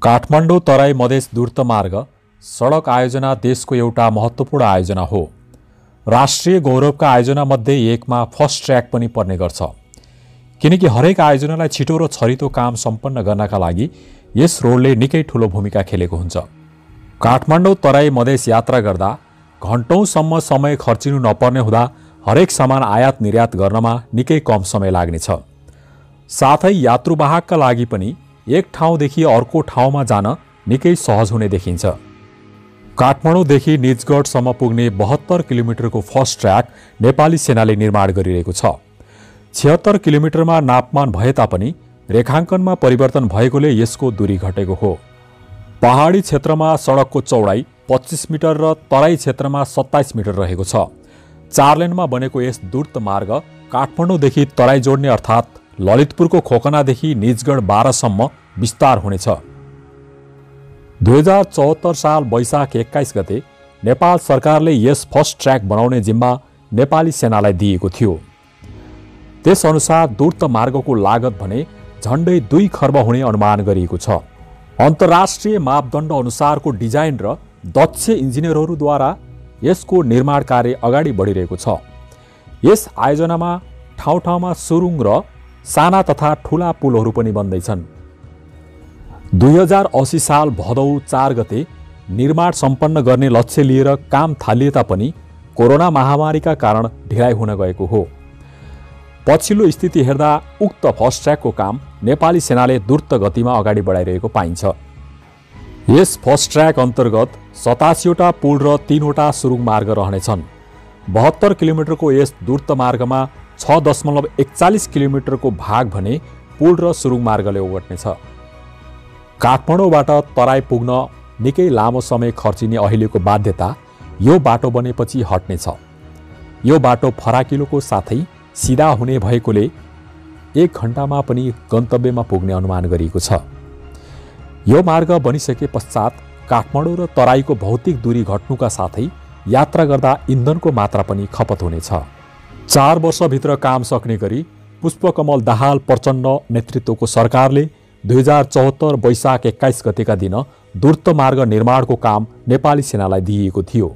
काठमाडौँ तराई मधेस दूरत्वमार्ग सडक आयोजना देशको एउटा महत्त्वपूर्ण आयोजना हो। राष्ट्रिय गौरवका आयोजनामध्ये एकमा फस्ट ट्र्याक पनि पर्ने गर्छ, किनकि हरेक आयोजनालाई छिटो र छरितो काम सम्पन्न गर्नका लागि यस रोडले निकै ठूलो भूमिका खेलेको हुन्छ। काठमाडौँ तराई मधेस यात्रा गर्दा घण्टौँसम्म समय खर्चिनु नपर्ने हुँदा हरेक सामान आयात निर्यात गर्नमा निकै कम समय लाग्नेछ। साथै यात्रुवाहकका लागि पनि एक ठाउँदेखि अर्को ठाउँमा जान निकै सहज हुने देखिन्छ। काठमाडौँदेखि निजगढसम्म पुग्ने 72 किलोमिटरको फस्ट ट्र्याक नेपाली सेनाले निर्माण गरिरहेको छ। 76 किलोमिटरमा नापमान भए तापनि रेखाङ्कनमा परिवर्तन भएकोले यसको दूरी घटेको हो। पहाडी क्षेत्रमा सडकको चौडाइ 25 मिटर र तराई क्षेत्रमा 27 मिटर रहेको छ। 4 लेनमा बनेको यस द्रुत मार्ग काठमाडौँदेखि तराई जोड्ने अर्थात् ललितपुरको खोकनादेखि निजगढ 12 सम्म विस्तार हुनेछ। 2074 साल वैशाख 21 गते नेपाल सरकारले यस फस्ट ट्र्याक बनाउने जिम्मा नेपाली सेनालाई दिएको थियो। त्यसअनुसार द्रुत मार्गको लागत भने झण्डै 2 खर्ब हुने अनुमान गरिएको छ। अन्तर्राष्ट्रिय मापदण्ड अनुसारको डिजाइन र दक्ष इन्जिनियरहरूद्वारा यसको निर्माण कार्य अगाडि बढिरहेको छ। यस आयोजनामा ठाउँ ठाउँमा सुरुङ र साना तथा ठूला पुलहरू पनि बन्दैछन्। 2080 साल भदौ 4 गते निर्माण सम्पन्न गर्ने लक्ष्य लिएर काम थालिए तापनि कोरोना महामारीका कारण ढिलाइ हुन गएको हो। पछिल्लो स्थिति हेर्दा उक्त फस्ट ट्र्याकको काम नेपाली सेनाले द्रुत गतिमा अगाडि बढाइरहेको पाइन्छ। यस फस्ट ट्र्याक अन्तर्गत 87 वटा पुल र 3 वटा सुरुङ मार्ग रहनेछन्। 72 किलोमिटरको यस द्रुत मार्गमा 6.41 किलोमिटरको भाग भने पुल र सुरुङ मार्गले ओगट्नेछ। काठमाडौँबाट तराई पुग्न निकै लामो समय खर्चिने अहिलेको बाध्यता यो बाटो बनेपछि हट्नेछ। यो बाटो फराकिलोको साथै सिधा हुने भएकोले 1 घण्टामा पनि गन्तव्यमा पुग्ने अनुमान गरिएको छ। यो मार्ग बनिसके पश्चात काठमाडौँ र तराईको भौतिक दूरी घट्नुका साथै यात्रा गर्दा इन्धनको मात्रा पनि खपत हुनेछ। 4 वर्षभित्र काम सक्ने गरी पुष्पकमल दाहाल प्रचण्ड नेतृत्वको सरकारले 2074 वैशाख 21 गतेका दिन द्रुत मार्ग निर्माणको काम नेपाली सेनालाई दिइएको थियो।